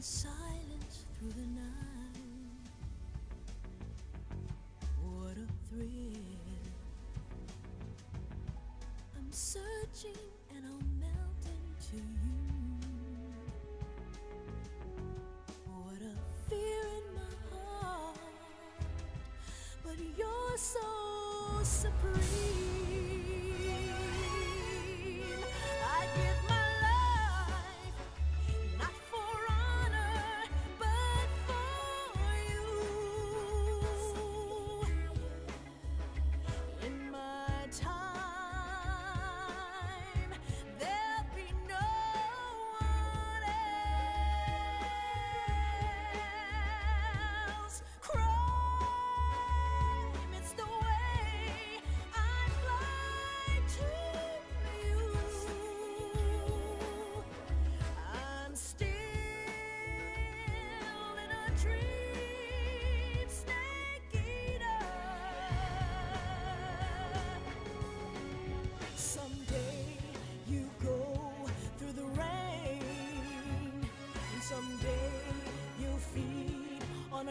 Silence through the night. What a thrill. I'm searching and I'll melt into you. What a fear in my heart, but you're so supreme. I give my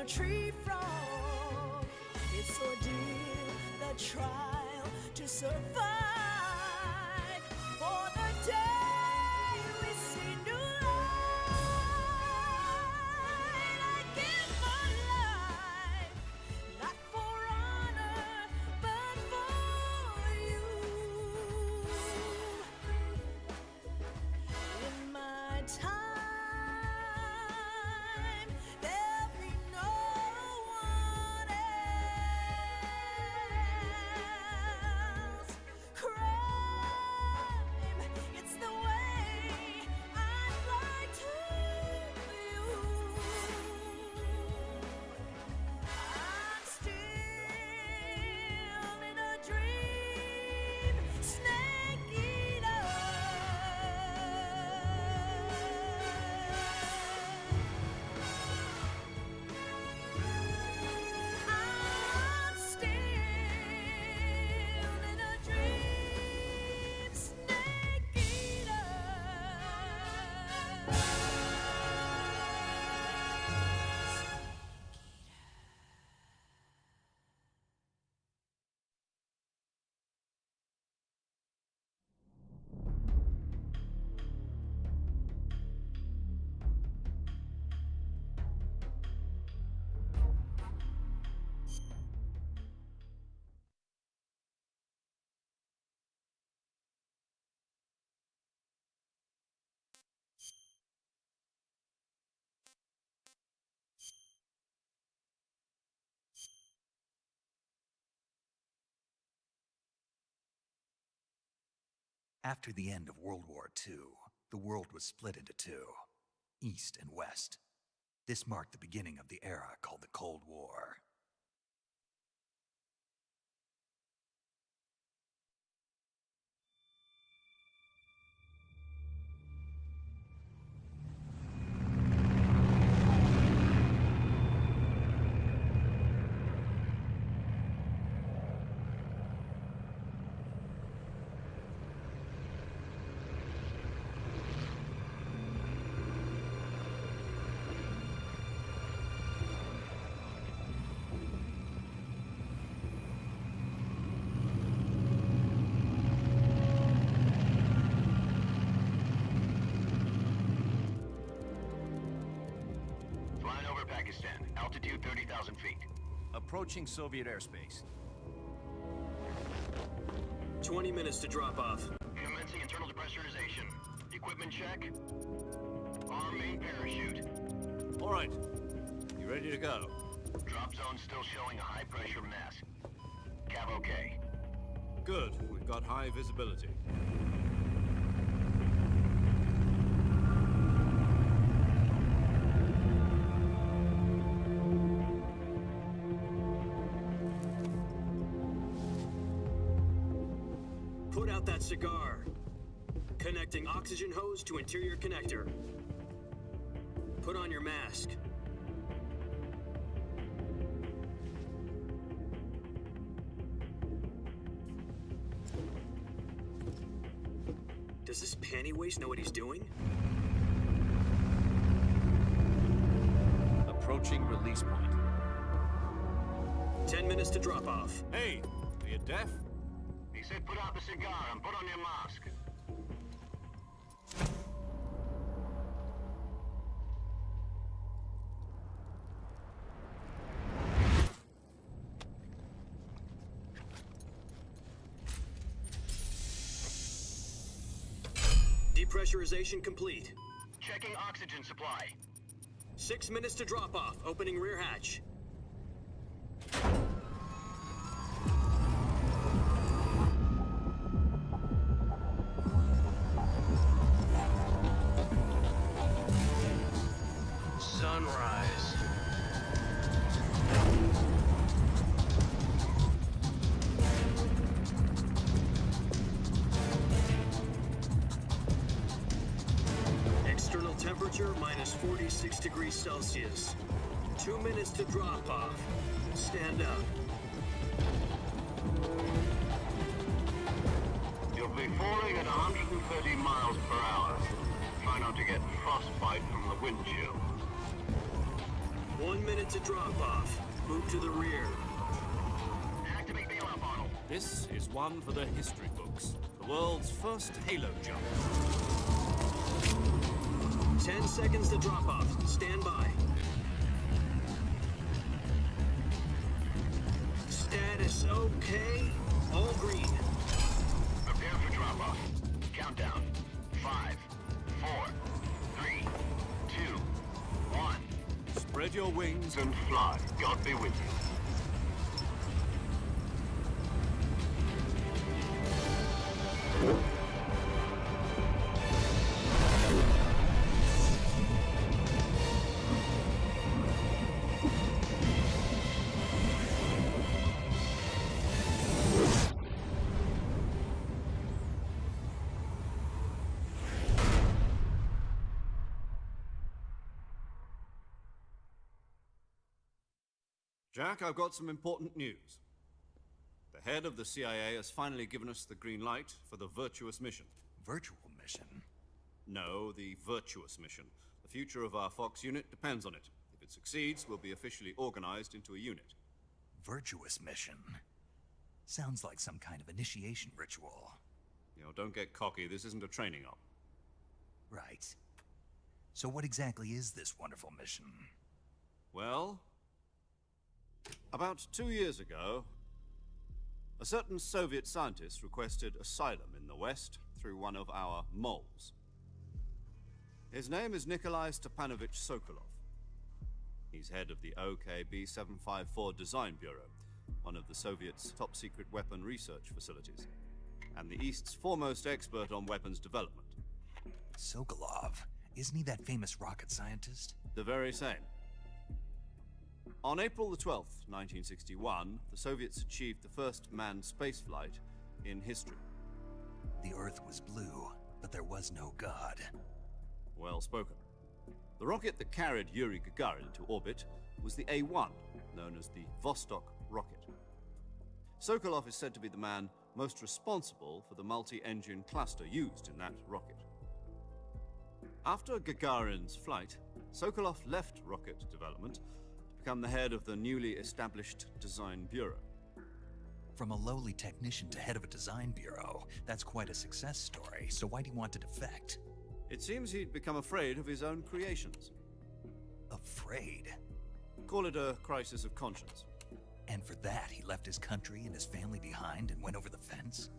a tree frog. It's ordeal, the trial to survive. For the day we see new light, I give my life, not for honor, but for you. In my time, After the end of World War II, the world was split into two, East and West. This marked the beginning of the era called the Cold War. Approaching Soviet airspace. 20 minutes to drop off. Commencing internal depressurization. Equipment check. Arm main parachute. All right. You ready to go? Drop zone still showing a high pressure mass. Cav okay. Good. We've got high visibility. Put out that cigar. Connecting oxygen hose to interior connector. Put on your mask. Does this panty waste know what he's doing? Approaching release point. 10 minutes to drop off. Hey, are you deaf? He said put out the cigar and put on your mask. Depressurization complete. Checking oxygen supply. 6 minutes to drop off. Opening rear hatch. Sunrise. External temperature minus 46 degrees Celsius. 2 minutes to drop off. Stand up. You'll be falling at 130 miles per hour. Try not to get frostbite from the wind chill. 1 minute to drop off. Move to the rear. Activate the alarm bottle. This is one for the history books. The world's first halo jump. 10 seconds to drop off. Stand by. Status okay. All green. Prepare for drop off. Countdown. 5, 4, 3, 2, 1. Spread your wings And fly. God be with you. Jack, I've got some important news. The head of the CIA has finally given us the green light for the virtuous mission. Virtual mission? No, the virtuous mission. The future of our Fox unit depends on it. If it succeeds, we'll be officially organized into a unit. Virtuous mission? Sounds like some kind of initiation ritual. You know, don't get cocky. This isn't a training op. Right. So what exactly is this wonderful mission? Well, about 2 years ago, a certain Soviet scientist requested asylum in the West through one of our moles. His name is Nikolai Stepanovich Sokolov. He's head of the OKB-754 Design Bureau, one of the Soviets' top-secret weapon research facilities, and the East's foremost expert on weapons development. Sokolov? Isn't he that famous rocket scientist? The very same. On April the 12th, 1961, the Soviets achieved the first manned spaceflight in history. The Earth was blue, but there was no God. Well spoken. The rocket that carried Yuri Gagarin into orbit was the A-1, known as the Vostok rocket. Sokolov is said to be the man most responsible for the multi-engine cluster used in that rocket. After Gagarin's flight, Sokolov left rocket development to become the head of the newly established Design Bureau. From a lowly technician to head of a design bureau, that's quite a success story, so why do you want to defect? It seems he'd become afraid of his own creations. Afraid? Call it a crisis of conscience. And for that, he left his country and his family behind and went over the fence?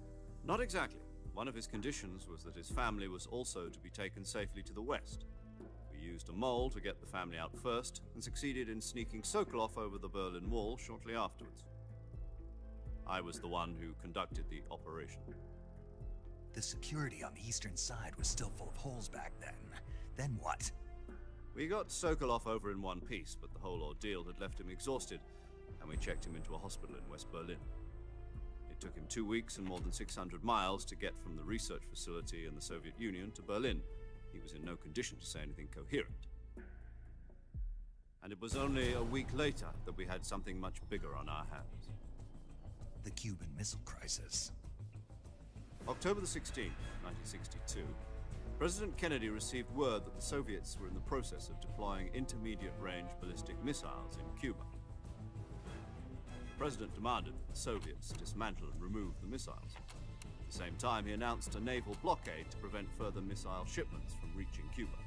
Not exactly. One of his conditions was that his family was also to be taken safely to the west. We used a mole to get the family out first, and succeeded in sneaking Sokolov over the Berlin Wall shortly afterwards. I was the one who conducted the operation. The security on the eastern side was still full of holes back then. Then what? We got Sokolov over in one piece, but the whole ordeal had left him exhausted, and we checked him into a hospital in West Berlin. It took him 2 weeks and more than 600 miles to get from the research facility in the Soviet Union to Berlin. He was in no condition to say anything coherent. And it was only a week later that we had something much bigger on our hands. The Cuban Missile Crisis. October the 16th, 1962, President Kennedy received word that the Soviets were in the process of deploying intermediate-range ballistic missiles in Cuba. The President demanded that the Soviets dismantle and remove the missiles. At the same time, he announced a naval blockade to prevent further missile shipments from reaching Cuba.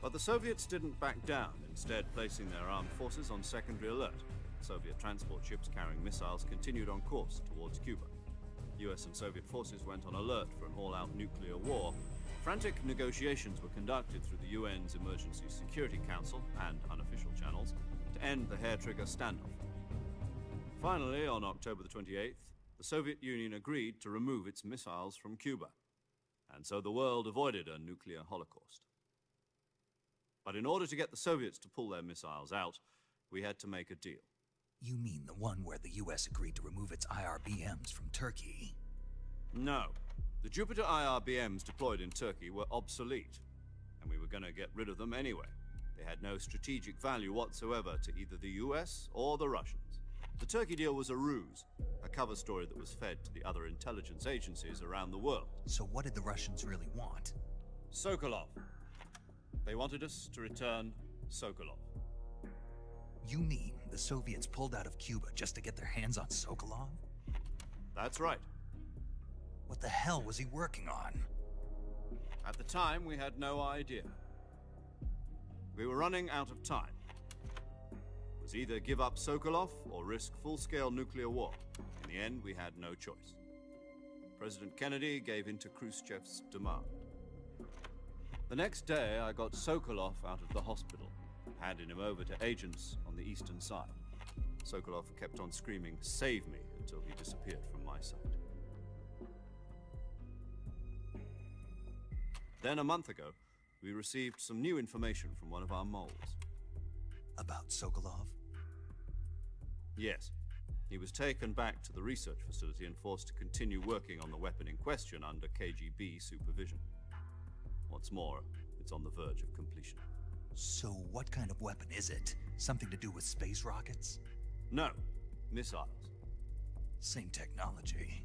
But the Soviets didn't back down, instead placing their armed forces on secondary alert. Soviet transport ships carrying missiles continued on course towards Cuba. US and Soviet forces went on alert for an all-out nuclear war. Frantic negotiations were conducted through the UN's Emergency Security Council and unofficial channels to end the hair-trigger standoff. Finally, on October the 28th, the Soviet Union agreed to remove its missiles from Cuba, and so the world avoided a nuclear holocaust. But in order to get the Soviets to pull their missiles out, we had to make a deal. You mean the one where the US agreed to remove its IRBMs from Turkey? No. The Jupiter IRBMs deployed in Turkey were obsolete, and we were going to get rid of them anyway. They had no strategic value whatsoever to either the US or the Russians. The Turkey deal was a ruse, a cover story that was fed to the other intelligence agencies around the world. So what did the Russians really want? Sokolov. They wanted us to return Sokolov. You mean the Soviets pulled out of Cuba just to get their hands on Sokolov? That's right. What the hell was he working on? At the time, we had no idea. We were running out of time. It was either give up Sokolov or risk full-scale nuclear war. In the end, we had no choice. President Kennedy gave in to Khrushchev's demand. The next day, I got Sokolov out of the hospital, handing him over to agents on the eastern side. Sokolov kept on screaming, "Save me," until he disappeared from my sight. Then a month ago, we received some new information from one of our moles. About Sokolov? Yes. He was taken back to the research facility and forced to continue working on the weapon in question under KGB supervision. What's more, it's on the verge of completion. So what kind of weapon is it? Something to do with space rockets? No, missiles. Same technology.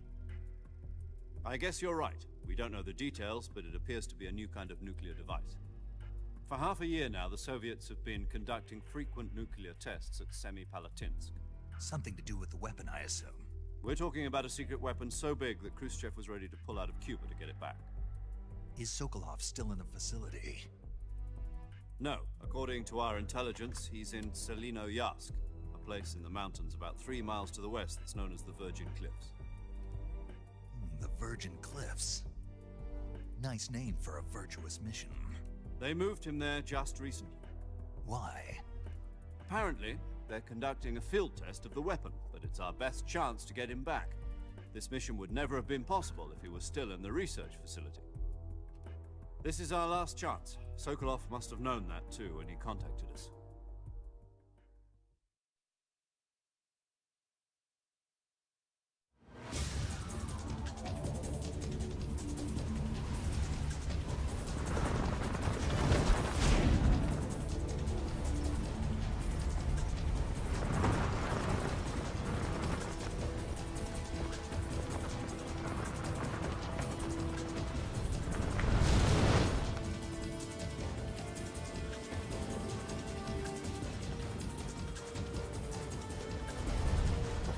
I guess you're right. We don't know the details, but it appears to be a new kind of nuclear device. For half a year now, the Soviets have been conducting frequent nuclear tests at Semipalatinsk. Something to do with the weapon, I assume. We're talking about a secret weapon so big that Khrushchev was ready to pull out of Cuba to get it back. Is Sokolov still in the facility? No, according to our intelligence, he's in Selinoyarsk, a place in the mountains about 3 miles to the west that's known as the Virgin Cliffs. The Virgin Cliffs. Nice name for a virtuous mission. They moved him there just recently. Why? Apparently, they're conducting a field test of the weapon, but it's our best chance to get him back. This mission would never have been possible if he was still in the research facility. This is our last chance. Sokolov must have known that too when he contacted us.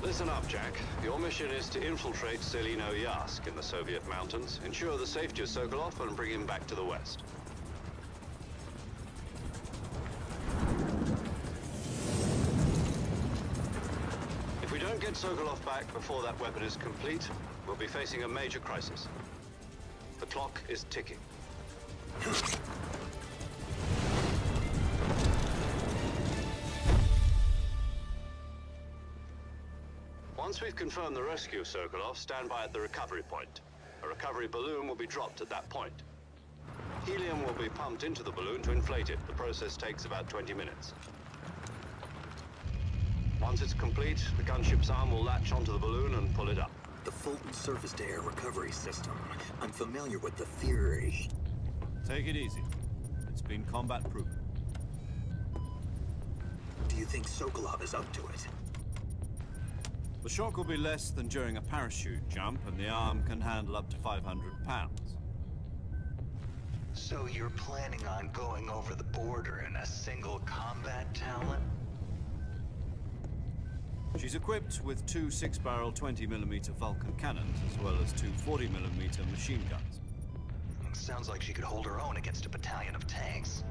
Listen up, Jack. Your mission is to infiltrate Selinoyarsk in the Soviet mountains, ensure the safety of Sokolov, and bring him back to the west. get Sokolov back before that weapon is complete, we'll be facing a major crisis. The clock is ticking. Once we've confirmed the rescue of Sokolov, stand by at the recovery point. A recovery balloon will be dropped at that point. Helium will be pumped into the balloon to inflate it. The process takes about 20 minutes. Once it's complete, the gunship's arm will latch onto the balloon and pull it up. The Fulton surface-to-air recovery system. I'm familiar with the theory. Take it easy. It's been combat-proven. Do you think Sokolov is up to it? The shock will be less than during a parachute jump, and the arm can handle up to 500 pounds. So you're planning on going over the border in a single combat talent? She's equipped with two 6-barrel 20mm Vulcan cannons, as well as two 40mm machine guns. Sounds like she could hold her own against a battalion of tanks.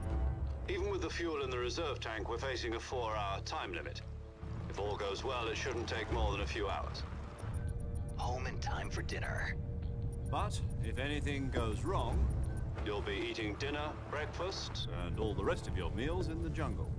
Even with the fuel in the reserve tank, we're facing a 4-hour time limit. If all goes well, it shouldn't take more than a few hours. Home in time for dinner. But if anything goes wrong, You'll be eating dinner, breakfast, and all the rest of your meals in the jungle.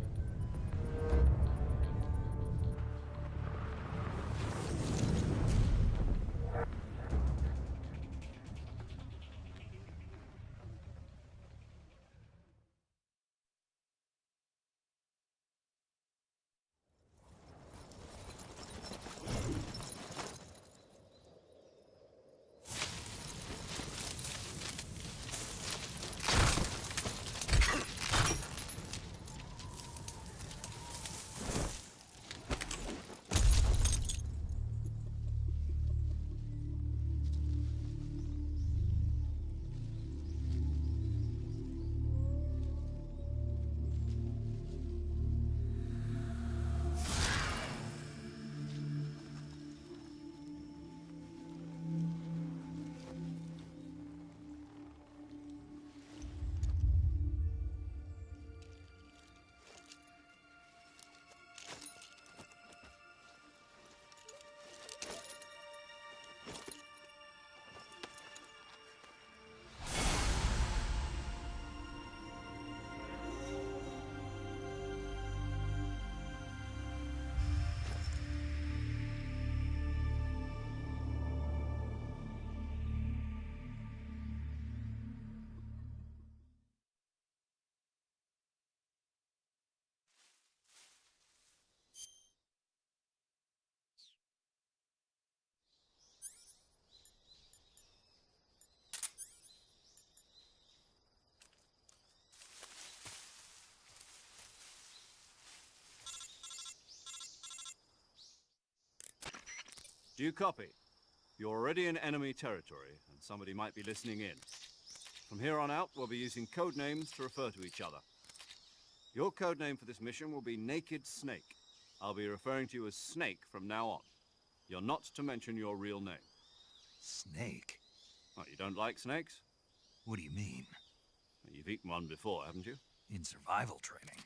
Do you copy? You're already in enemy territory, and somebody might be listening in. From here on out, we'll be using code names to refer to each other. Your code name for this mission will be Naked Snake. I'll be referring to you as Snake from now on. You're not to mention your real name. Snake? What, you don't like snakes? What do you mean? Well, you've eaten one before, haven't you? In survival training.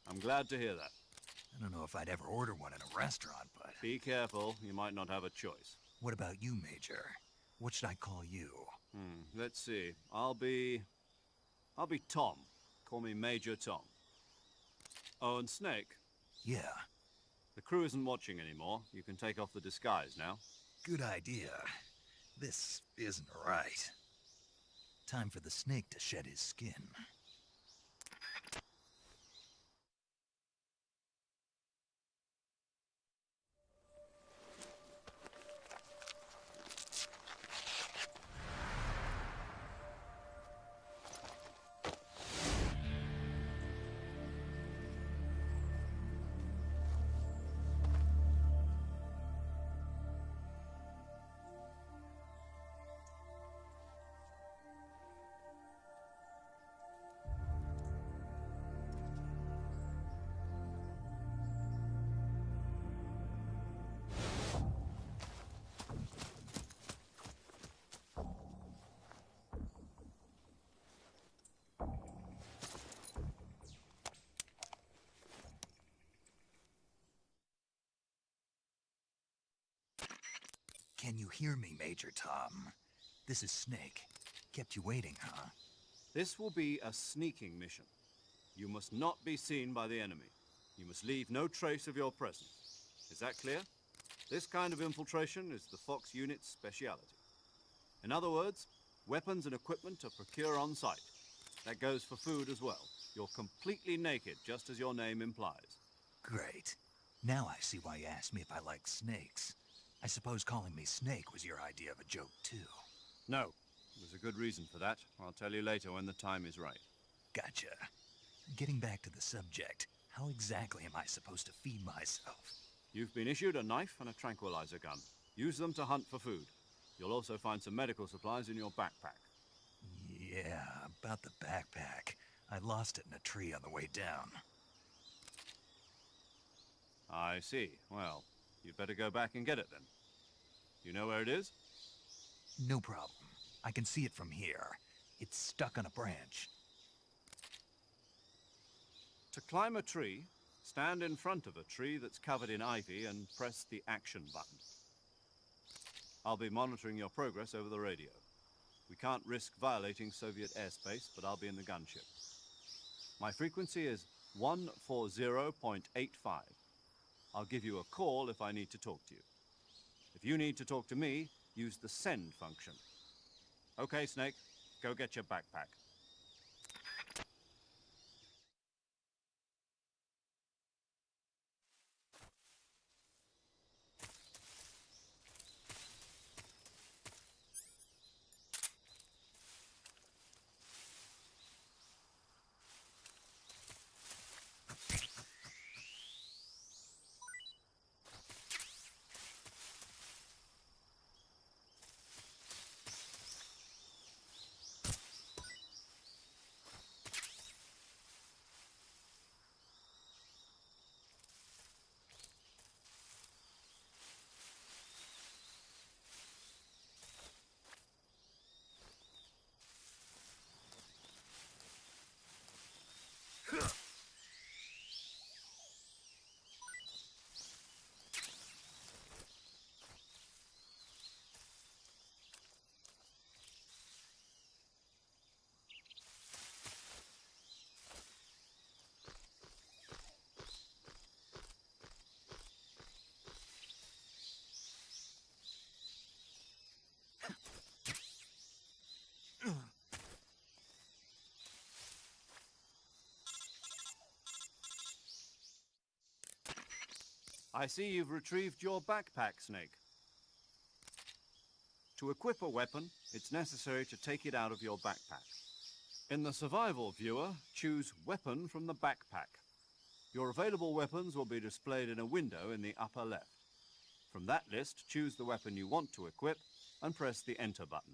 I'm glad to hear that. I don't know if I'd ever order one in a restaurant, but... Be careful, you might not have a choice. What about you, Major? What should I call you? Let's see. I'll be Tom. Call me Major Tom. Oh, and Snake. Yeah, The crew isn't watching anymore. You can take off the disguise now. good idea. This isn't right. Time for the snake to shed his skin. Can you hear me, Major Tom? This is Snake. Kept you waiting, huh? This will be a sneaking mission. You must not be seen by the enemy. You must leave no trace of your presence. Is that clear? This kind of infiltration is the Fox unit's speciality. In other words, weapons and equipment are procured on site. That goes for food as well. You're completely naked, just as your name implies. Great. Now I see why you asked me if I like snakes. I suppose calling me Snake was your idea of a joke, too. No. There's a good reason for that. I'll tell you later when the time is right. Gotcha. Getting back to the subject, how exactly am I supposed to feed myself? You've been issued a knife and a tranquilizer gun. Use them to hunt for food. You'll also find some medical supplies in your backpack. Yeah, about the backpack. I lost it in a tree on the way down. I see. Well, you'd better go back and get it then. You know where it is? No problem. I can see it from here. It's stuck on a branch. To climb a tree, stand in front of a tree that's covered in ivy and press the action button. I'll be monitoring your progress over the radio. We can't risk violating Soviet airspace, but I'll be in the gunship. My frequency is 140.85. I'll give you a call if I need to talk to you. If you need to talk to me, use the send function. Okay, Snake, go get your backpack. I see you've retrieved your backpack, Snake. To equip a weapon, it's necessary to take it out of your backpack. In the survival viewer, choose Weapon from the backpack. Your available weapons will be displayed in a window in the upper left. From that list, choose the weapon you want to equip and press the Enter button.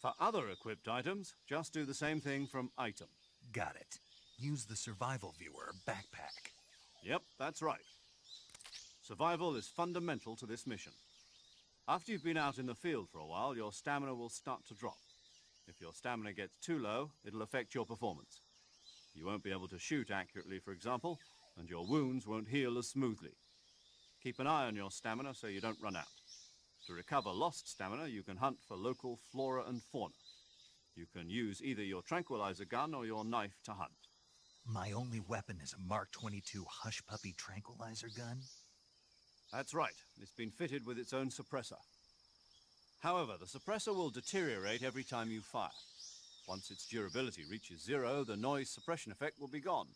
For other equipped items, just do the same thing from Item. Got it. Use the survival viewer backpack. Yep, that's right. Survival is fundamental to this mission. After you've been out in the field for a while, your stamina will start to drop. If your stamina gets too low, it'll affect your performance. You won't be able to shoot accurately, for example, and your wounds won't heal as smoothly. Keep an eye on your stamina so you don't run out. To recover lost stamina, you can hunt for local flora and fauna. You can use either your tranquilizer gun or your knife to hunt. My only weapon is a Mark 22 Hush Puppy tranquilizer gun? That's right. It's been fitted with its own suppressor. However, the suppressor will deteriorate every time you fire. Once its durability reaches 0, the noise suppression effect will be gone.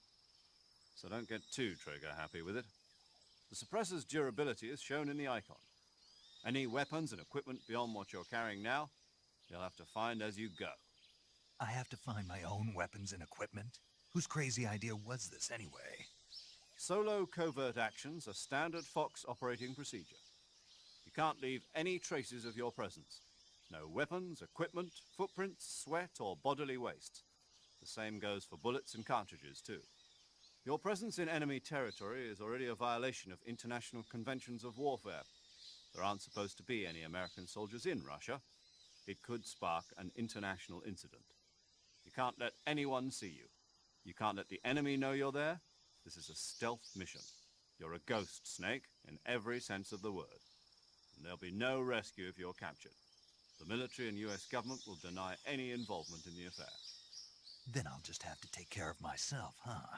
So don't get too trigger happy with it. The suppressor's durability is shown in the icon. Any weapons and equipment beyond what you're carrying now, you'll have to find as you go. I have to find my own weapons and equipment? Whose crazy idea was this anyway? Solo covert actions are standard Fox operating procedure. You can't leave any traces of your presence. No weapons, equipment, footprints, sweat, or bodily waste. The same goes for bullets and cartridges, too. Your presence in enemy territory is already a violation of international conventions of warfare. There aren't supposed to be any American soldiers in Russia. It could spark an international incident. You can't let anyone see you. You can't let the enemy know you're there. This is a stealth mission. You're a ghost, Snake, in every sense of the word. and there'll be no rescue if you're captured. The military and US government will deny any involvement in the affair. Then I'll just have to take care of myself, huh?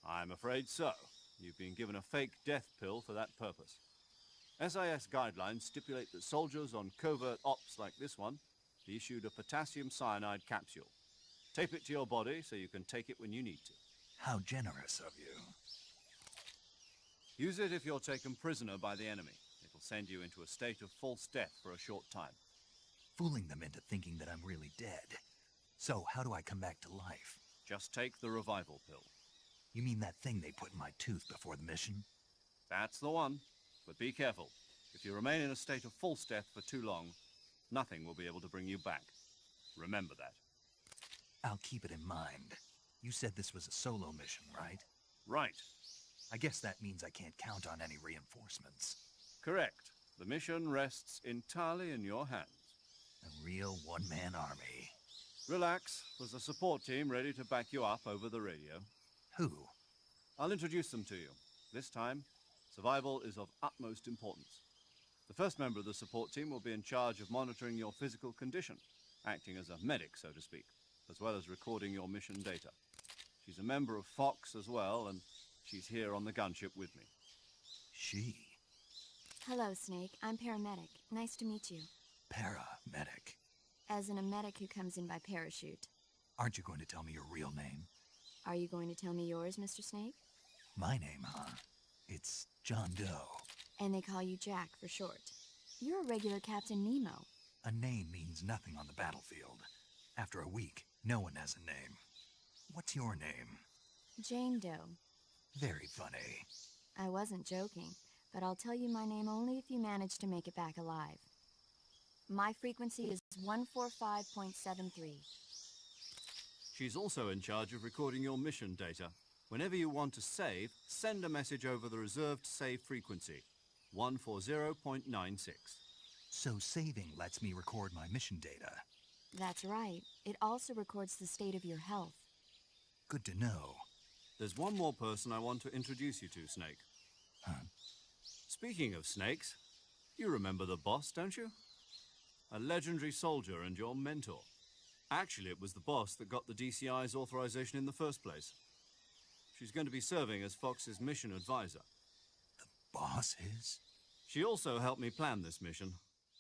I'm afraid so. You've been given a fake death pill for that purpose. SIS guidelines stipulate that soldiers on covert ops like this one be issued a potassium cyanide capsule. Tape it to your body so you can take it when you need to. How generous of you. Use it if you're taken prisoner by the enemy. It'll send you into a state of false death for a short time. Fooling them into thinking that I'm really dead. So, how do I come back to life? Just take the revival pill. You mean that thing they put in my tooth before the mission? That's the one. But be careful. If you remain in a state of false death for too long, nothing will be able to bring you back. Remember that. I'll keep it in mind. You said this was a solo mission, right? Right. I guess that means I can't count on any reinforcements. Correct. The mission rests entirely in your hands. A real one-man army. Relax. There's a support team ready to back you up over the radio. Who? I'll introduce them to you. This time, survival is of utmost importance. The first member of the support team will be in charge of monitoring your physical condition, acting as a medic, so to speak, as well as recording your mission data. She's a member of Fox as well, and she's here on the gunship with me. She? Hello, Snake. I'm paramedic. Nice to meet you. Paramedic. As in a medic who comes in by parachute. Aren't you going to tell me your real name? Are you going to tell me yours, Mr. Snake? My name, huh? It's John Doe. And they call you Jack for short. You're a regular Captain Nemo. A name means nothing on the battlefield. After a week, no one has a name. What's your name? Jane Doe. Very funny. I wasn't joking, but I'll tell you my name only if you manage to make it back alive. My frequency is 145.73. She's also in charge of recording your mission data. Whenever you want to save, send a message over the reserved save frequency, 140.96. So saving lets me record my mission data. That's right. It also records the state of your health. Good to know. There's one more person I want to introduce you to, Snake. Huh? Speaking of snakes, you remember the boss, don't you? A legendary soldier and your mentor. Actually, it was the boss that got the DCI's authorization in the first place. She's going to be serving as Fox's mission advisor. The boss is? She also helped me plan this mission.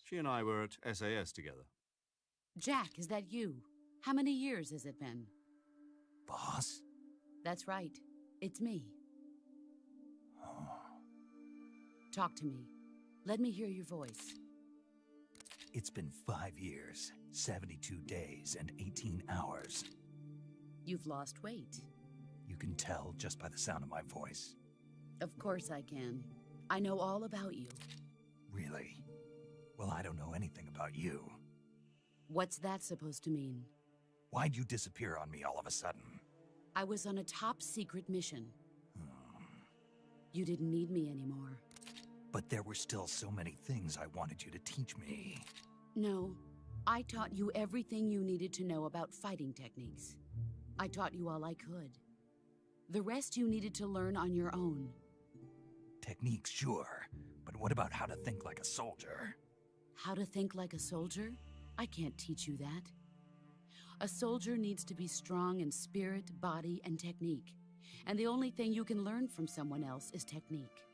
She and I were at SAS together. Jack, is that you? How many years has it been? Boss? That's right. It's me. Oh. Talk to me. Let me hear your voice. It's been 5 years, 72 days, and 18 hours. You've lost weight. You can tell just by the sound of my voice. Of course I can. I know all about you. Really? Well, I don't know anything about you. What's that supposed to mean? Why'd you disappear on me all of a sudden? I was on a top-secret mission. You didn't need me anymore. But there were still so many things I wanted you to teach me. No, I taught you everything you needed to know about fighting techniques. I taught you all I could. The rest you needed to learn on your own. Techniques, sure. But what about how to think like a soldier? How to think like a soldier? I can't teach you that. A soldier needs to be strong in spirit, body, and technique. And the only thing you can learn from someone else is technique.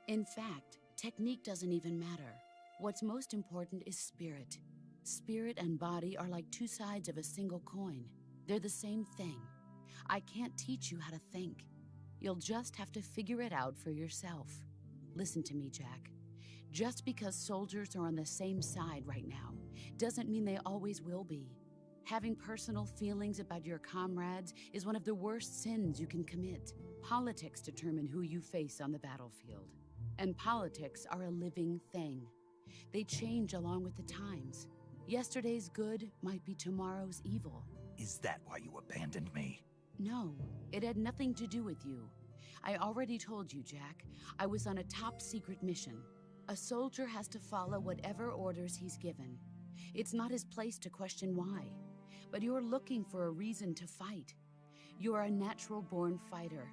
In fact, technique doesn't even matter. What's most important is spirit. Spirit and body are like two sides of a single coin. They're the same thing. I can't teach you how to think. You'll just have to figure it out for yourself. Listen to me, Jack. Just because soldiers are on the same side right now doesn't mean they always will be. Having personal feelings about your comrades is one of the worst sins you can commit. Politics determine who you face on the battlefield. And politics are a living thing. They change along with the times. Yesterday's good might be tomorrow's evil. Is that why you abandoned me? No, it had nothing to do with you. I already told you, Jack. I was on a top-secret mission. A soldier has to follow whatever orders he's given. It's not his place to question why. But you're looking for a reason to fight. You're a natural-born fighter,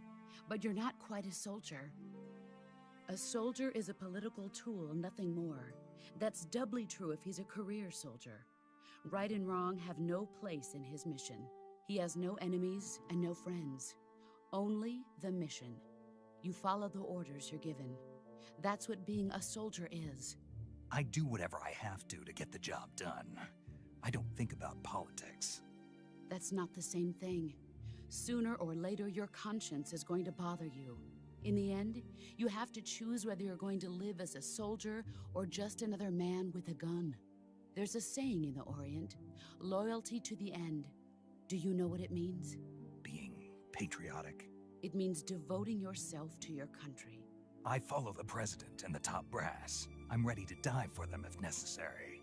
but you're not quite a soldier. A soldier is a political tool, nothing more. That's doubly true if he's a career soldier. Right and wrong have no place in his mission. He has no enemies and no friends. Only the mission. You follow the orders you're given. That's what being a soldier is. I do whatever I have to get the job done. I don't think about politics. That's not the same thing. Sooner or later, your conscience is going to bother you. In the end, you have to choose whether you're going to live as a soldier or just another man with a gun. There's a saying in the Orient, loyalty to the end. Do you know what it means? Being patriotic. It means devoting yourself to your country. I follow the president and the top brass. I'm ready to die for them if necessary.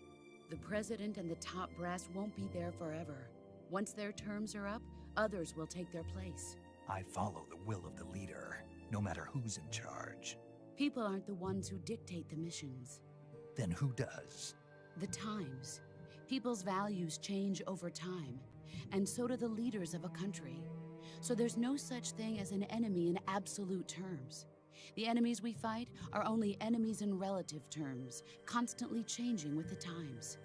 The president and the top brass won't be there forever. Once their terms are up, others will take their place. I follow the will of the leader, no matter who's in charge. People aren't the ones who dictate the missions. Then who does? The times. People's values change over time, and so do the leaders of a country. So there's no such thing as an enemy in absolute terms. The enemies we fight are only enemies in relative terms, constantly changing with the times.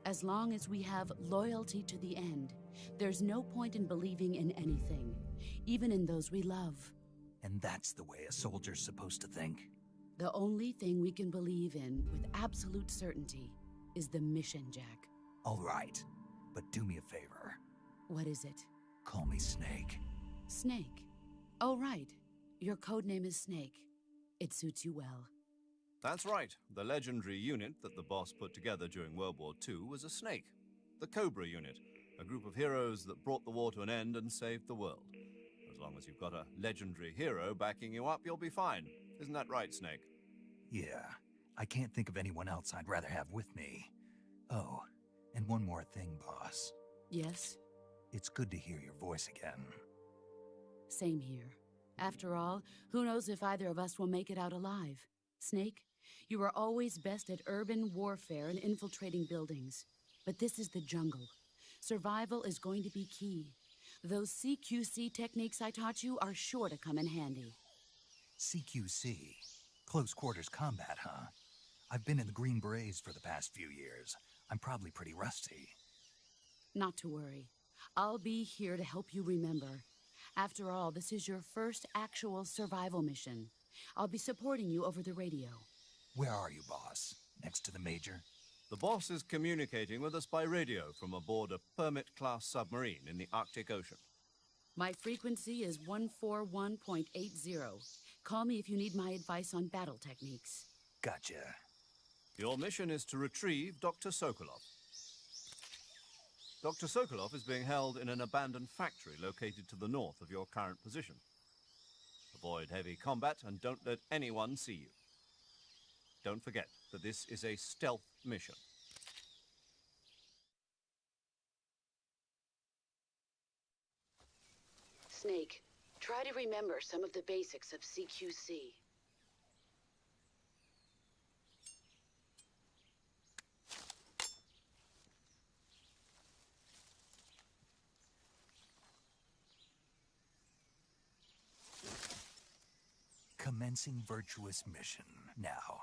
As long as we have loyalty to the end, there's no point in believing in anything, even in those we love. And that's the way a soldier's supposed to think? The only thing we can believe in with absolute certainty is the mission, Jack. All right, but do me a favor. What is it? Call me Snake. Snake. Oh, right. Your codename is Snake. It suits you well. That's right. The legendary unit that the boss put together during World War II was a snake. The Cobra unit, a group of heroes that brought the war to an end and saved the world. As long as you've got a legendary hero backing you up, you'll be fine. Isn't that right, Snake? Yeah, I can't think of anyone else I'd rather have with me. Oh, and one more thing, boss. Yes? It's good to hear your voice again. Same here. After all, who knows if either of us will make it out alive? Snake, you are always best at urban warfare and infiltrating buildings. But this is the jungle. Survival is going to be key. Those CQC techniques I taught you are sure to come in handy. CQC? Close quarters combat, huh? I've been in the Green Berets for the past few years. I'm probably pretty rusty. Not to worry. I'll be here to help you remember. After all, this is your first actual survival mission. I'll be supporting you over the radio. Where are you, boss? Next to the Major? The boss is communicating with us by radio from aboard a Permit-class submarine in the Arctic Ocean. My frequency is 141.80. Call me if you need my advice on battle techniques. Gotcha. Your mission is to retrieve Dr. Sokolov. Dr. Sokolov is being held in an abandoned factory located to the north of your current position. Avoid heavy combat and don't let anyone see you. Don't forget that this is a stealth mission. Snake, try to remember some of the basics of CQC. Commencing virtuous mission now.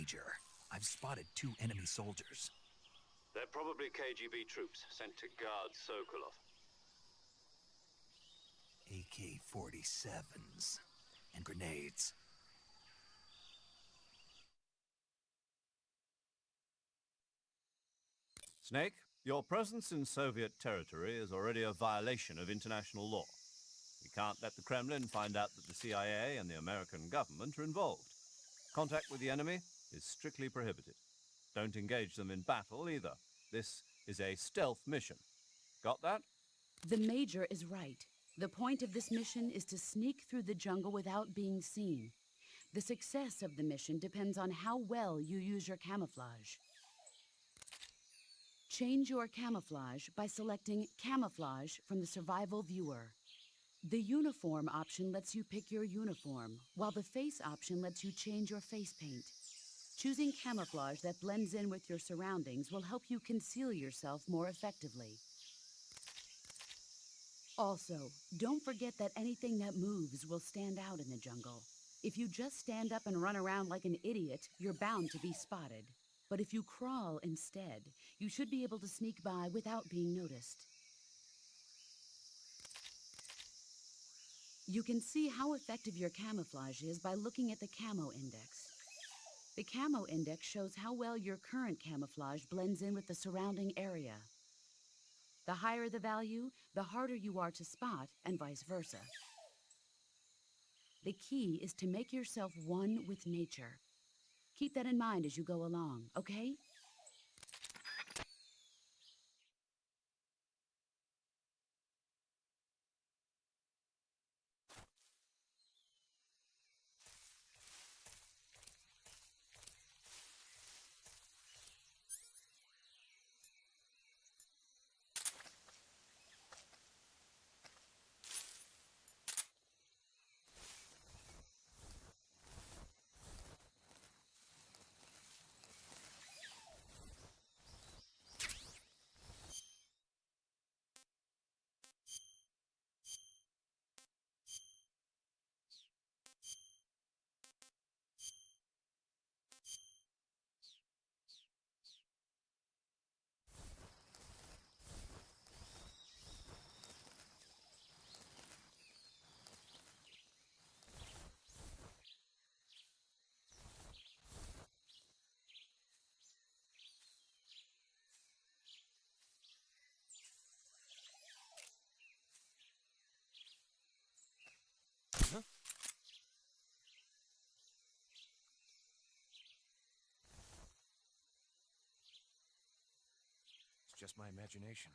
Major. I've spotted 2 enemy soldiers. They're probably KGB troops sent to guard Sokolov. AK-47s and grenades. Snake, your presence in Soviet territory is already a violation of international law. We can't let the Kremlin find out that the CIA and the American government are involved. Contact with the enemy is strictly prohibited. Don't engage them in battle either. This is a stealth mission. Got that? The Major is right. The point of this mission is to sneak through the jungle without being seen. The success of the mission depends on how well you use your camouflage. Change your camouflage by selecting Camouflage from the Survival Viewer. The Uniform option lets you pick your uniform, while the Face option lets you change your face paint. Choosing camouflage that blends in with your surroundings will help you conceal yourself more effectively. Also, don't forget that anything that moves will stand out in the jungle. If you just stand up and run around like an idiot, you're bound to be spotted. But if you crawl instead, you should be able to sneak by without being noticed. You can see how effective your camouflage is by looking at the Camo Index. The Camo Index shows how well your current camouflage blends in with the surrounding area. The higher the value, the harder you are to spot, and vice versa. The key is to make yourself one with nature. Keep that in mind as you go along, okay? It's just my imagination.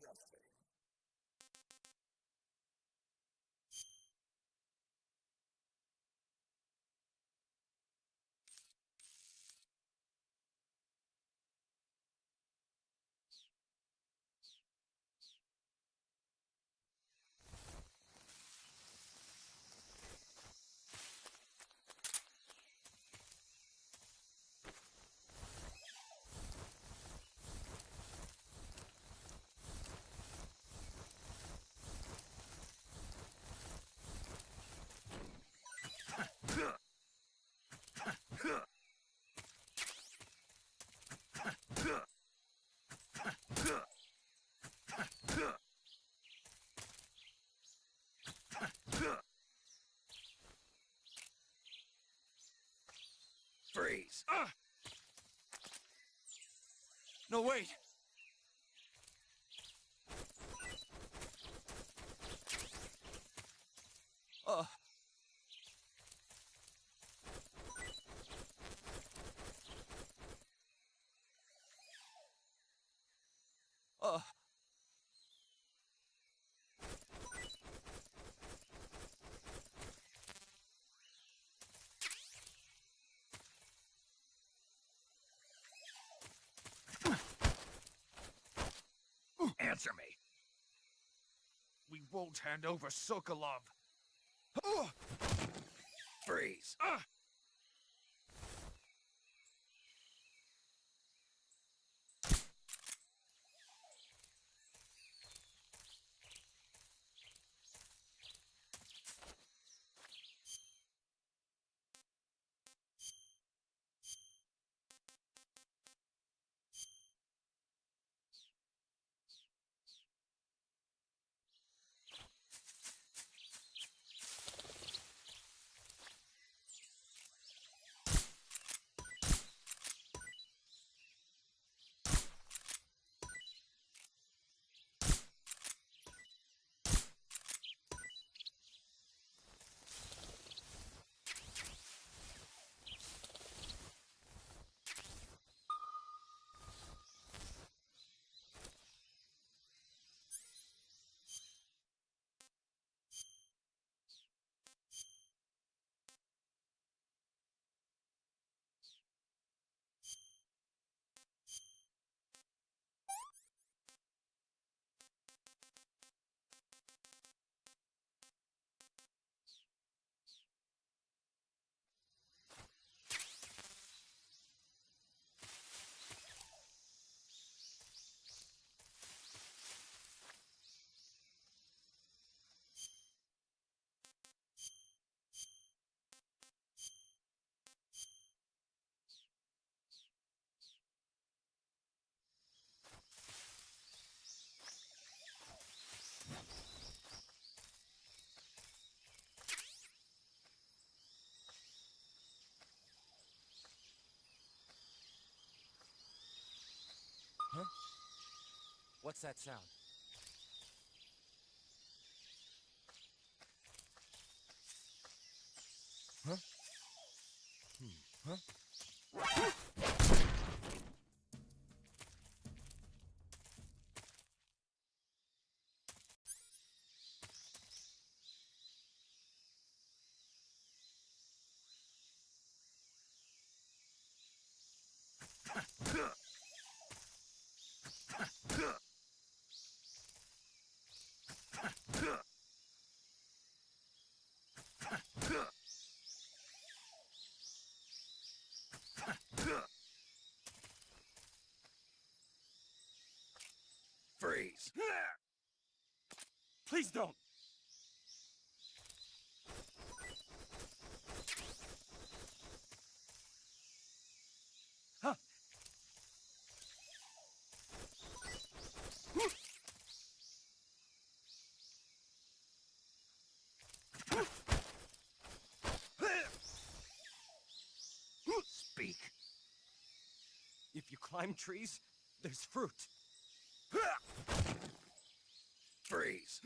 Disgusting. Freeze! No, wait! Answer me. We won't hand over Sokolov. Freeze. Huh? What's that sound? Huh? Huh? Freeze. Please don't! Huh? Speak. If you climb trees, there's fruit. Freeze.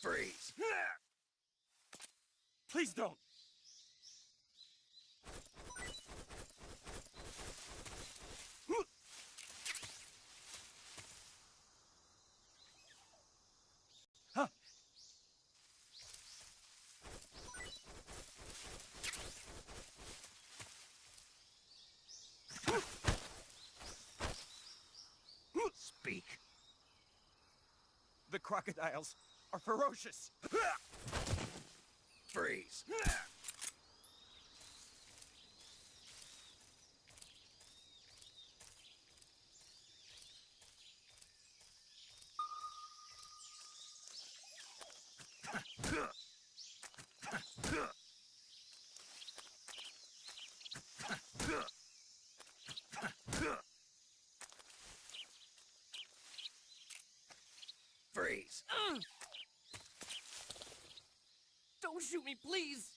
Freeze! Please don't! Huh. Speak. The crocodiles are ferocious! Freeze! Freeze! Don't shoot me, please!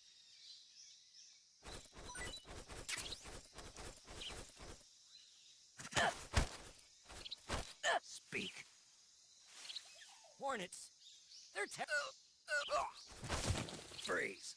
Speak. Hornets. They're Freeze.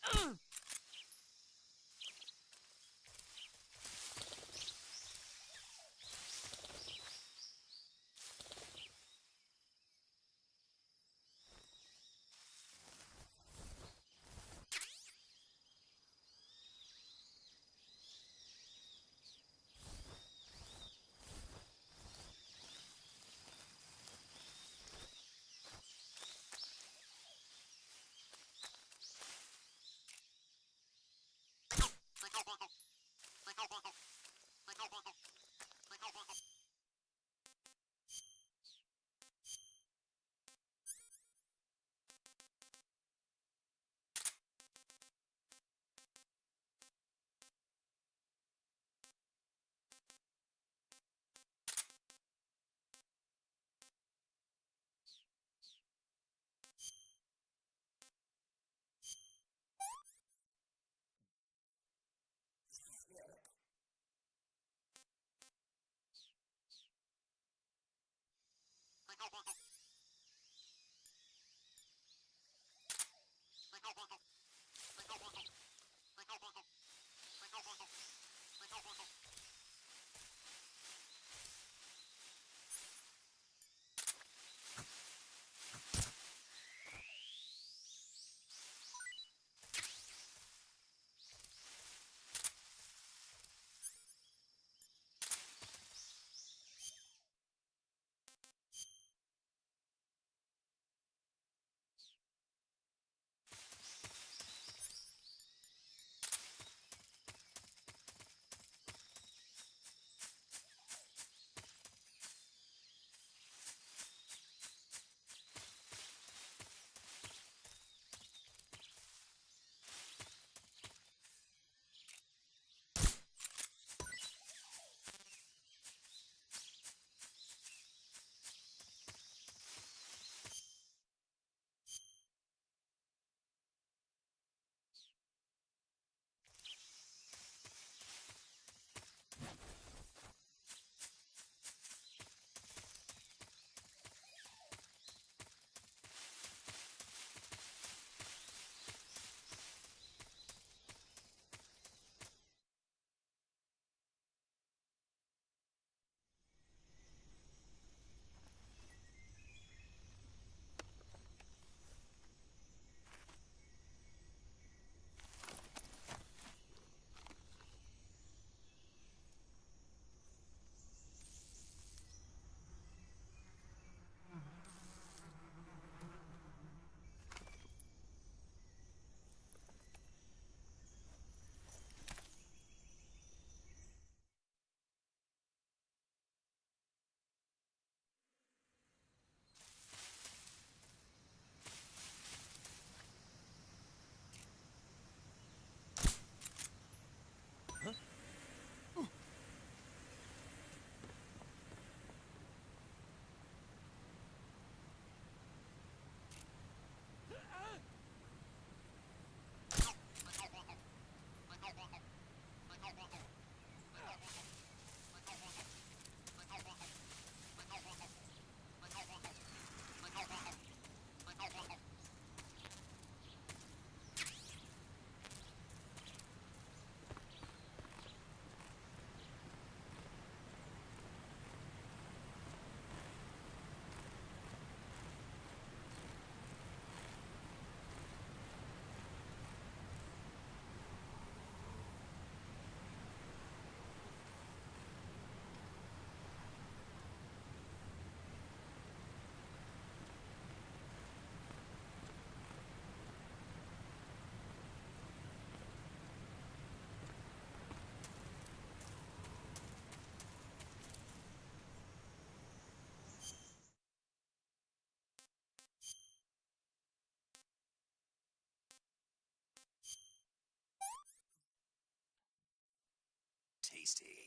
tasty.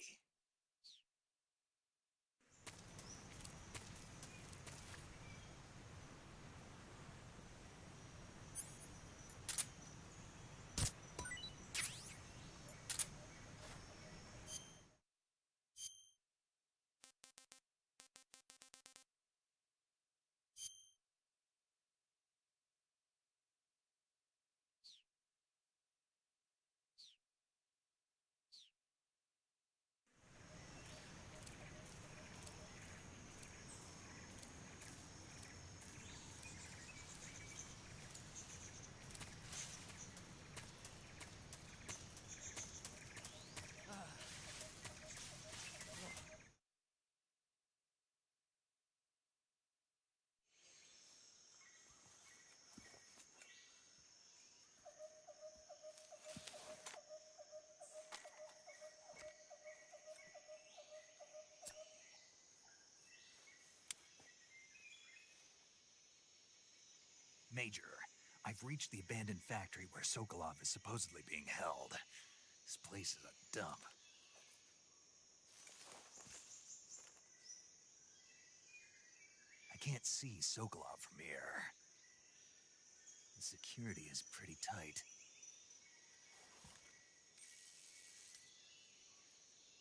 Major, I've reached the abandoned factory where Sokolov is supposedly being held. This place is a dump. I can't see Sokolov from here. The security is pretty tight.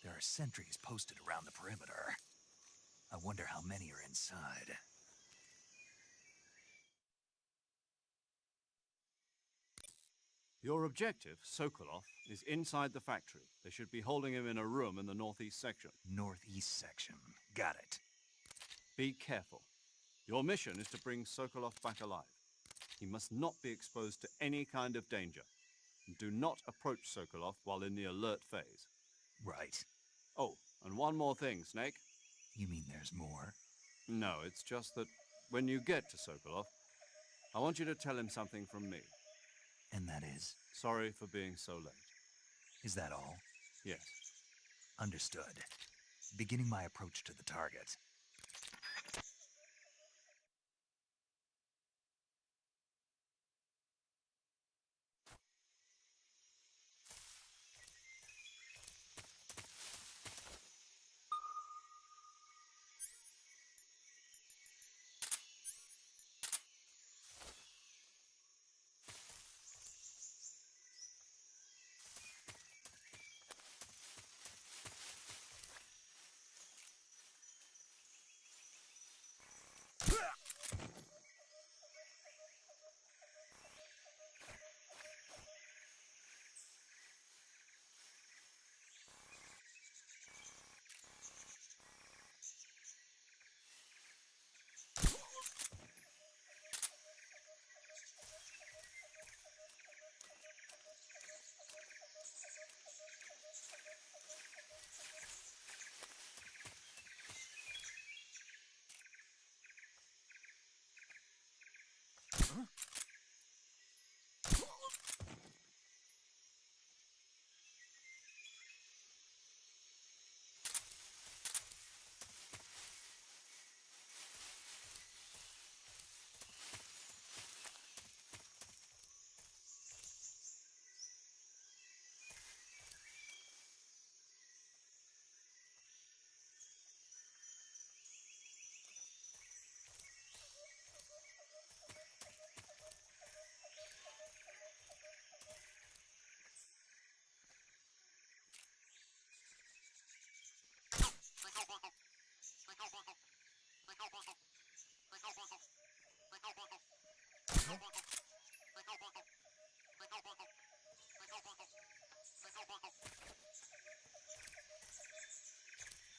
There are sentries posted around the perimeter. I wonder how many are inside. Your objective, Sokolov, is inside the factory. They should be holding him in a room in the northeast section. Northeast section. Got it. Be careful. Your mission is to bring Sokolov back alive. He must not be exposed to any kind of danger. And do not approach Sokolov while in the alert phase. Right. Oh, and one more thing, Snake. You mean there's more? No, it's just that when you get to Sokolov, I want you to tell him something from me. And that is? Sorry for being so late. Is that all? Yes. Understood. Beginning my approach to the target.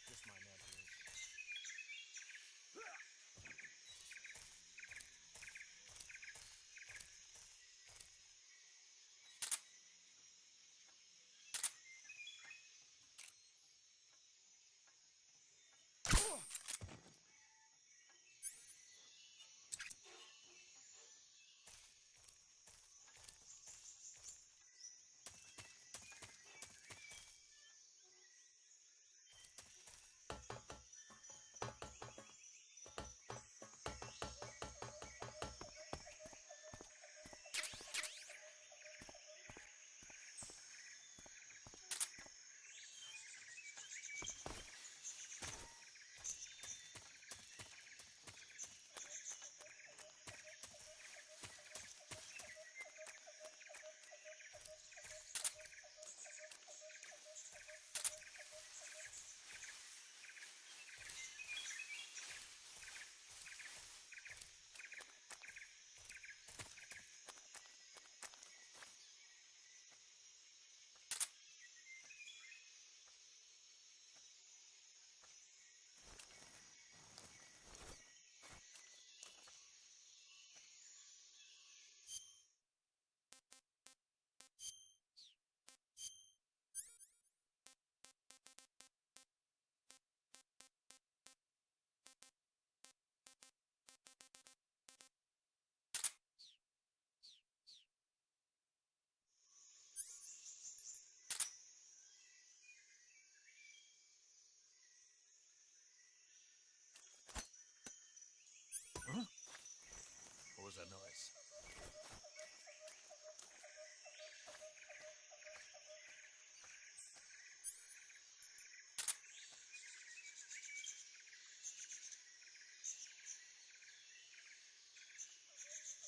Just my imagination.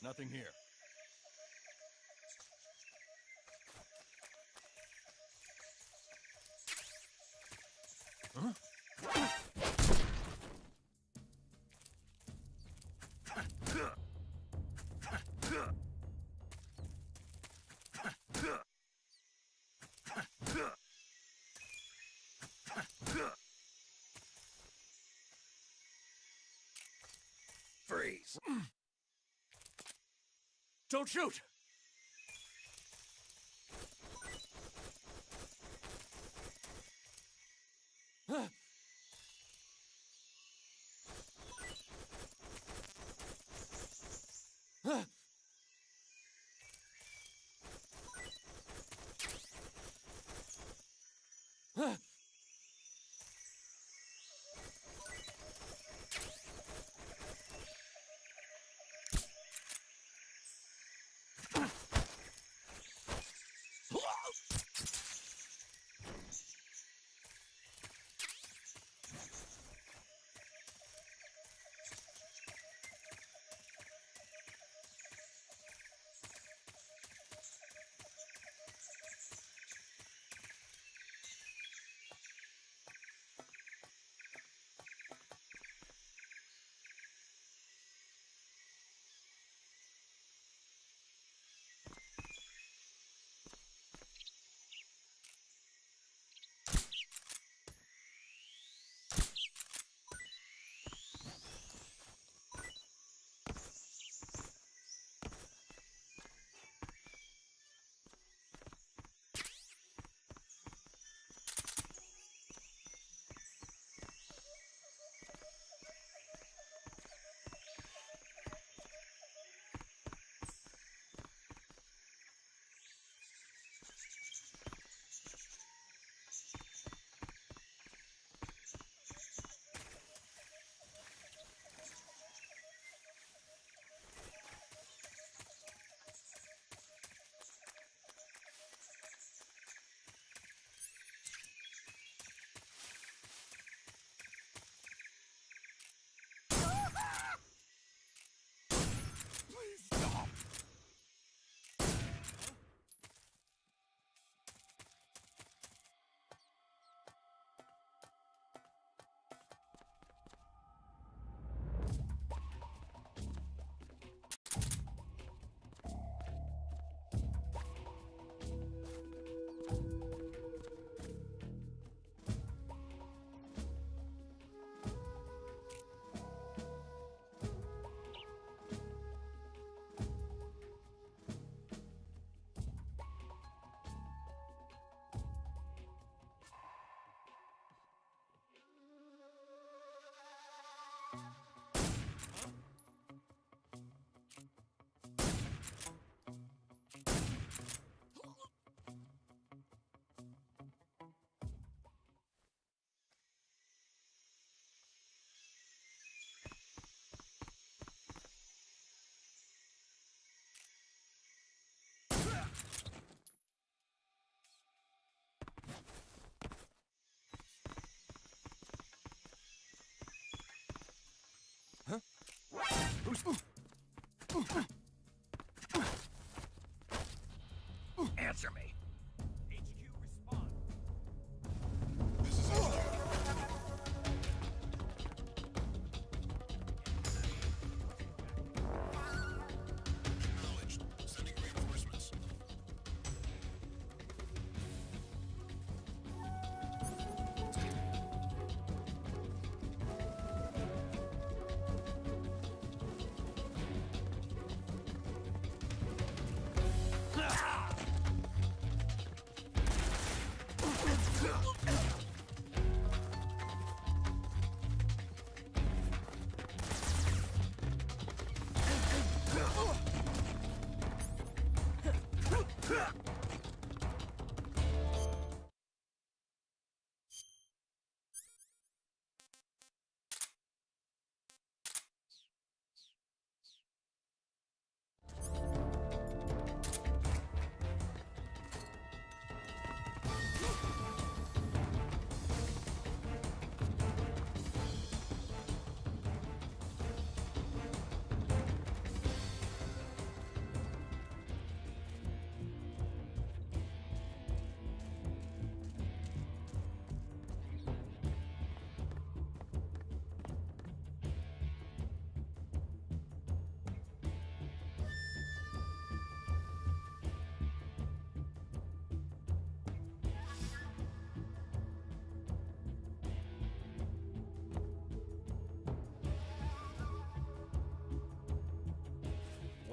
Nothing here. Huh? Freeze. Don't shoot!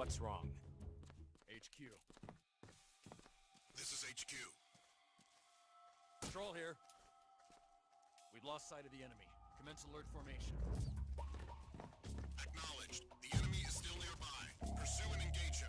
What's wrong? HQ. This is HQ. Control here. We've lost sight of the enemy. Commence alert formation. Acknowledged. The enemy is still nearby. Pursue and engage him.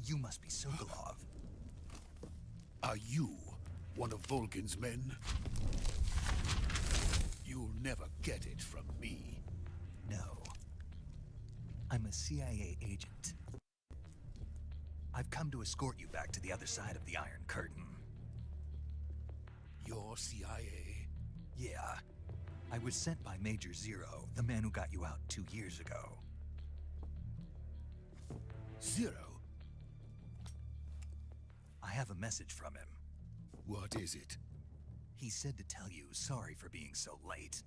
You must be Sokolov. Are you one of Volgin's men? You'll never get it from me. No. I'm a CIA agent. I've come to escort you back to the other side of the Iron Curtain. You're CIA? Yeah. I was sent by Major Zero, the man who got you out 2 years ago. Zero? I have a message from him. What is it? He said to tell you sorry for being so late.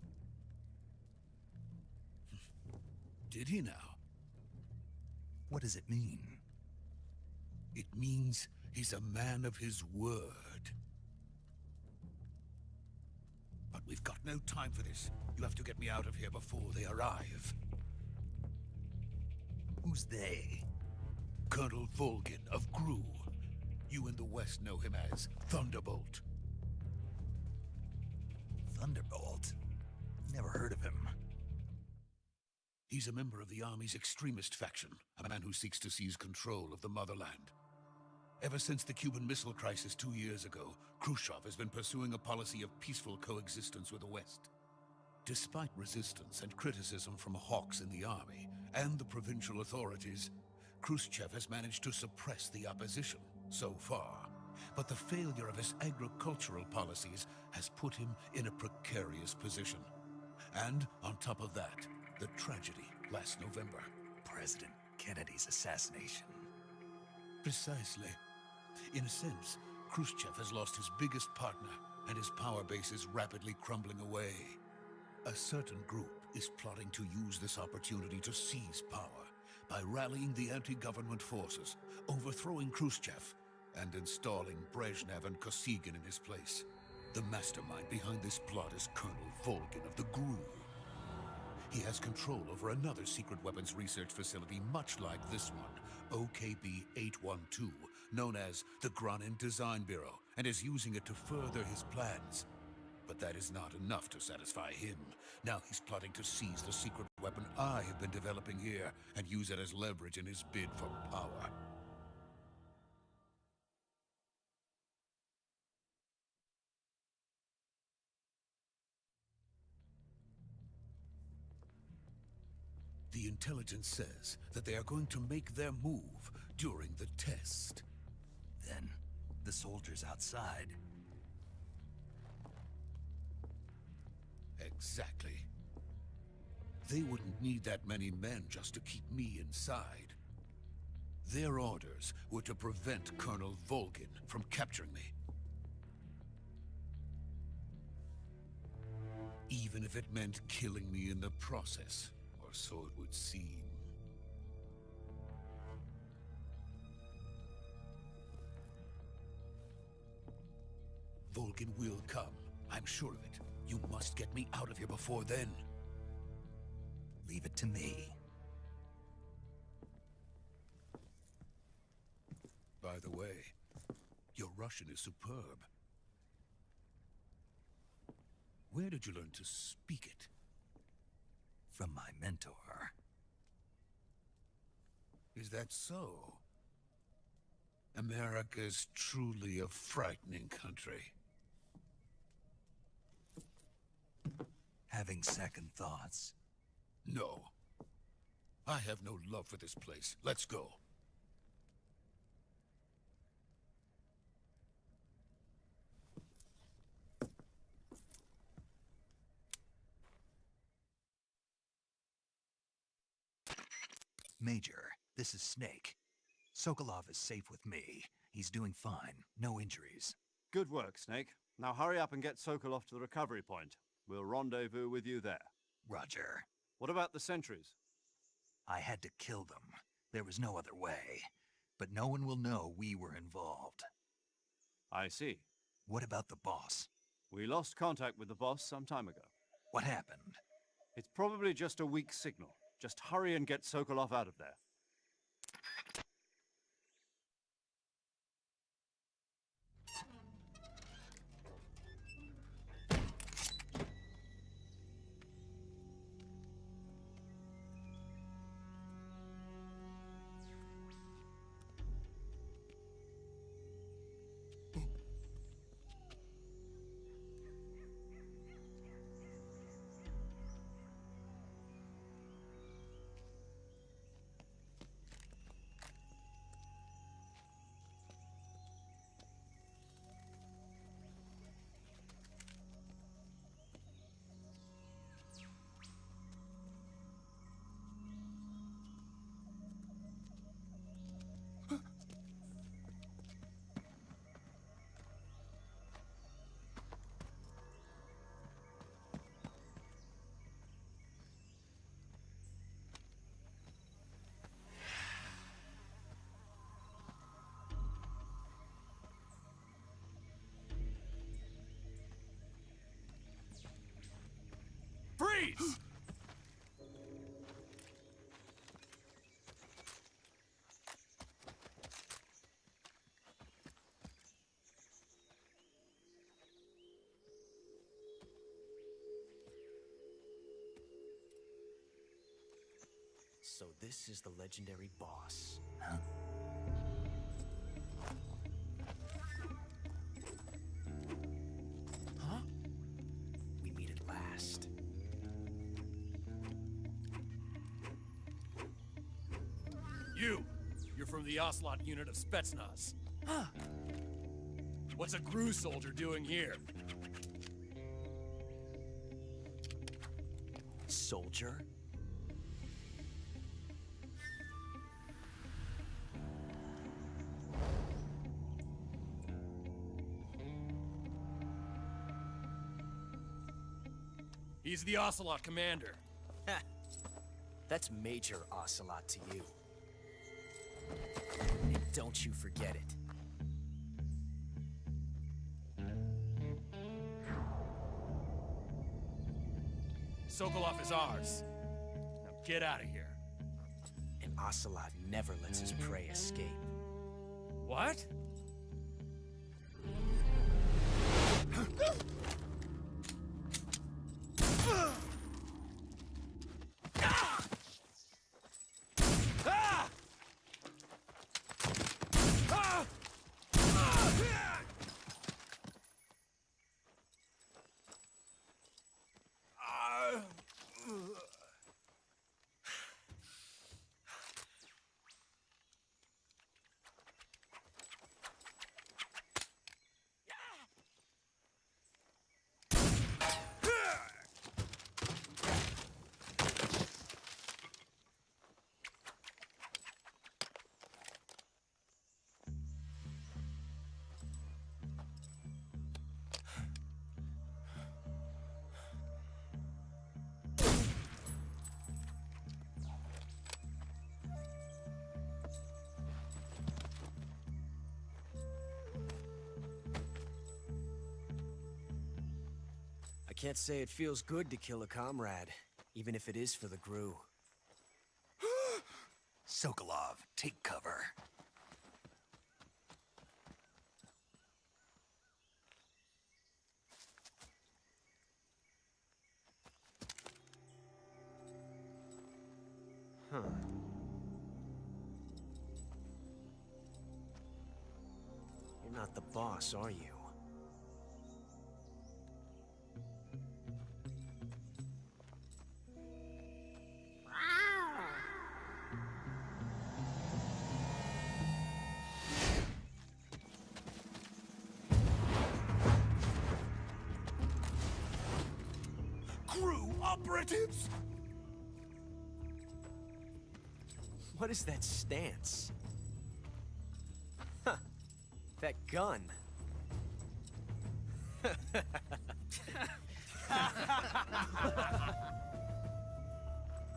Did he now? What does it mean? It means he's a man of his word. But we've got no time for this. You have to get me out of here before they arrive. Who's they? Colonel Volgin of Gru. You in the West know him as Thunderbolt. Thunderbolt? Never heard of him. He's a member of the Army's extremist faction, a man who seeks to seize control of the motherland. Ever since the Cuban Missile Crisis 2 years ago, Khrushchev has been pursuing a policy of peaceful coexistence with the West. Despite resistance and criticism from hawks in the army and the provincial authorities, Khrushchev has managed to suppress the opposition so far. But the failure of his agricultural policies has put him in a precarious position. And on top of that, the tragedy last November. President Kennedy's assassination. Precisely. In a sense, Khrushchev has lost his biggest partner, and his power base is rapidly crumbling away. A certain group is plotting to use this opportunity to seize power by rallying the anti-government forces, overthrowing Khrushchev, and installing Brezhnev and Kosygin in his place. The mastermind behind this plot is Colonel Volgin of the Gru. He has control over another secret weapons research facility much like this one, OKB-812, known as the Granin Design Bureau, and is using it to further his plans. But that is not enough to satisfy him. Now he's plotting to seize the secret weapon I have been developing here and use it as leverage in his bid for power. The intelligence says that they are going to make their move during the test. Then, the soldiers outside. Exactly. They wouldn't need that many men just to keep me inside. Their orders were to prevent Colonel Volgin from capturing me. Even if it meant killing me in the process, or so it would seem. Volgin will come. I'm sure of it. You must get me out of here before then. Leave it to me. By the way, your Russian is superb. Where did you learn to speak it? From my mentor. Is that so? America's truly a frightening country. Having second thoughts? No. I have no love for this place. Let's go. Major, this is Snake. Sokolov is safe with me. He's doing fine. No injuries. Good work, Snake. Now hurry up and get Sokolov to the recovery point. We'll rendezvous with you there. Roger. What about the sentries? I had to kill them. There was no other way. But no one will know we were involved. I see. What about the boss? We lost contact with the boss some time ago. What happened? It's probably just a weak signal. Just hurry and get Sokolov out of there. Freeze! So this is the legendary boss. Huh? Huh? We meet at last. You're from the Ocelot unit of Spetsnaz. Huh. What's a GRU soldier doing here? Soldier? He's the Ocelot commander. That's Major Ocelot to you. And don't you forget it. Sokolov is ours. Now get out of here. And Ocelot never lets his prey escape. What? I can't say it feels good to kill a comrade, even if it is for the GRU. Sokolov, take cover. Huh. You're not the boss, are you? operatives? What is that stance? Huh. That gun.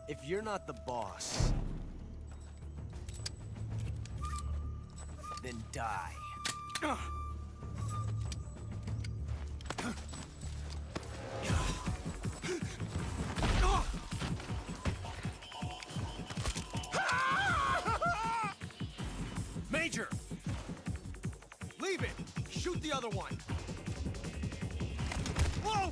If you're not the boss, then die. Major! Leave it! Shoot the other one! Whoa!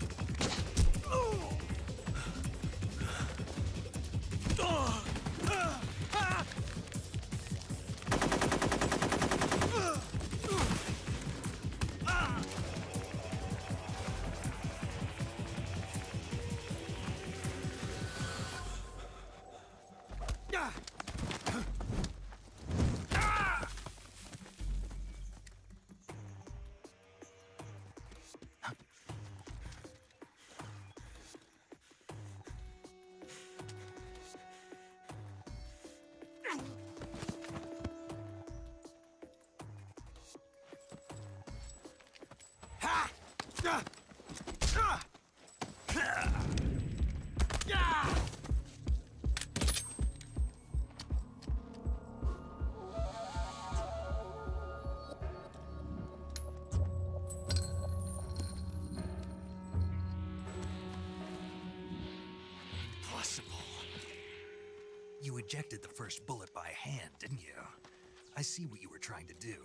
You ejected the first bullet by hand, didn't you? I see what you were trying to do,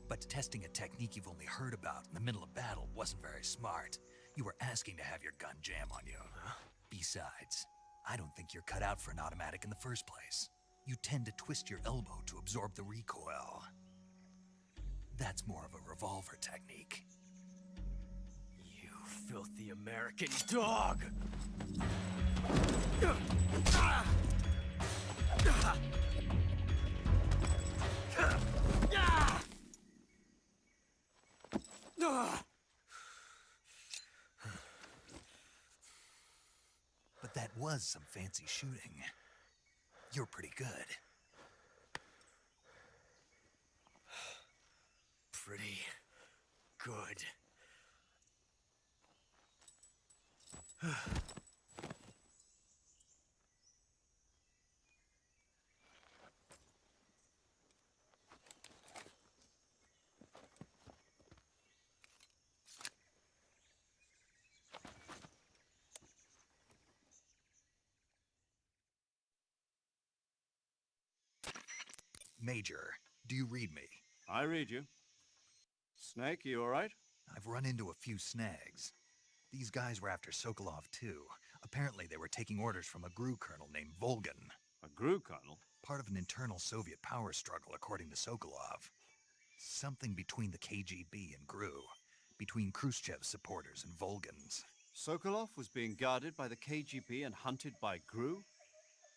but testing a technique you've only heard about in the middle of battle wasn't very smart. You were asking to have your gun jam on you. Besides, I don't think you're cut out for an automatic in the first place. You tend to twist your elbow to absorb the recoil. That's more of a revolver technique. You filthy American dog! But that was some fancy shooting. You're pretty good. Pretty good. Major, do you read me? I read you. Snake, you all right? I've run into a few snags. These guys were after Sokolov too. Apparently they were taking orders from a GRU colonel named Volgan. A GRU colonel? Part of an internal Soviet power struggle, according to Sokolov. Something between the KGB and GRU. Between Khrushchev's supporters and Volgan's. Sokolov was being guarded by the KGB and hunted by GRU?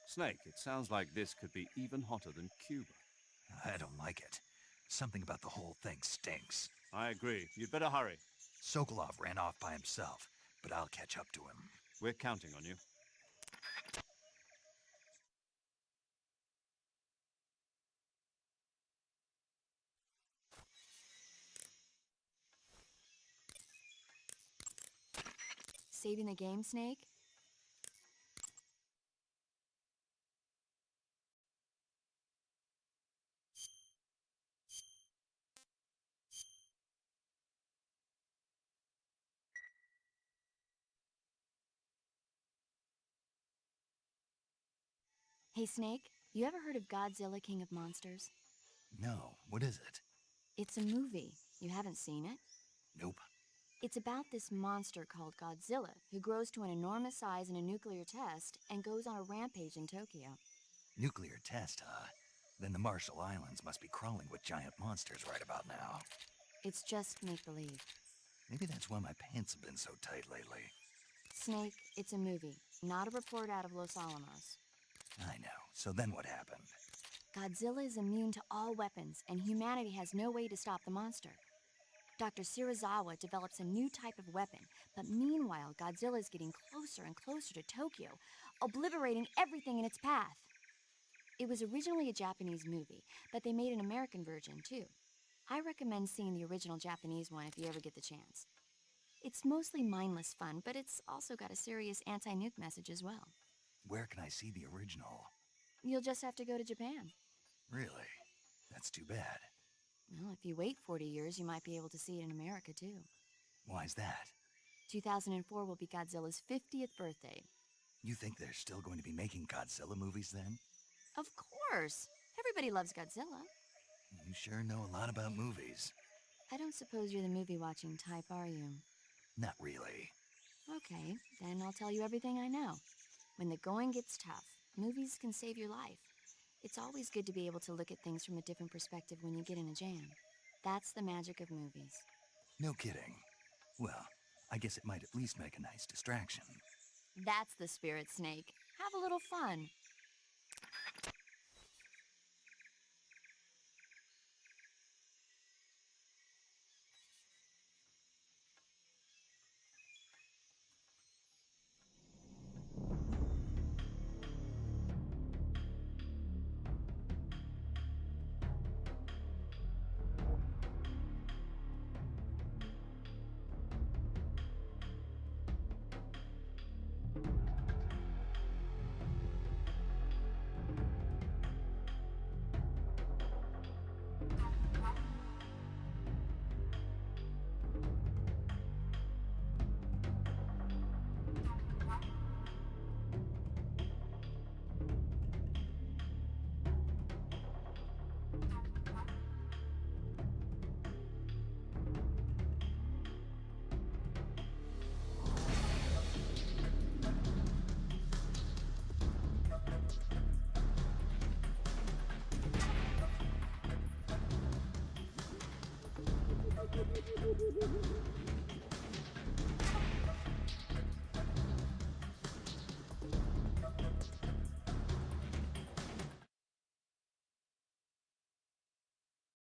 Snake, it sounds like this could be even hotter than Cuba. I don't like it. Something about the whole thing stinks. I agree. You'd better hurry. Sokolov ran off by himself, but I'll catch up to him. We're counting on you. Saving the game, Snake? Hey, Snake, you ever heard of Godzilla, King of Monsters? No, what is it? It's a movie. You haven't seen it? Nope. It's about this monster called Godzilla, who grows to an enormous size in a nuclear test and goes on a rampage in Tokyo. Nuclear test, huh? Then the Marshall Islands must be crawling with giant monsters right about now. It's just make-believe. Maybe that's why my pants have been so tight lately. Snake, it's a movie, not a report out of Los Alamos. I know. So then what happened? Godzilla is immune to all weapons, and humanity has no way to stop the monster. Dr. Shirazawa develops a new type of weapon, but meanwhile, Godzilla is getting closer and closer to Tokyo, obliterating everything in its path. It was originally a Japanese movie, but they made an American version, too. I recommend seeing the original Japanese one if you ever get the chance. It's mostly mindless fun, but it's also got a serious anti-nuke message as well. Where can I see the original? You'll just have to go to Japan. Really? That's too bad. Well, if you wait 40 years, you might be able to see it in America, too. Why's that? 2004 will be Godzilla's 50th birthday. You think they're still going to be making Godzilla movies then? Of course! Everybody loves Godzilla. You sure know a lot about movies. I don't suppose you're the movie-watching type, are you? Not really. Okay, then I'll tell you everything I know. When the going gets tough, movies can save your life. It's always good to be able to look at things from a different perspective when you get in a jam. That's the magic of movies. No kidding. Well, I guess it might at least make a nice distraction. That's the spirit, Snake. Have a little fun.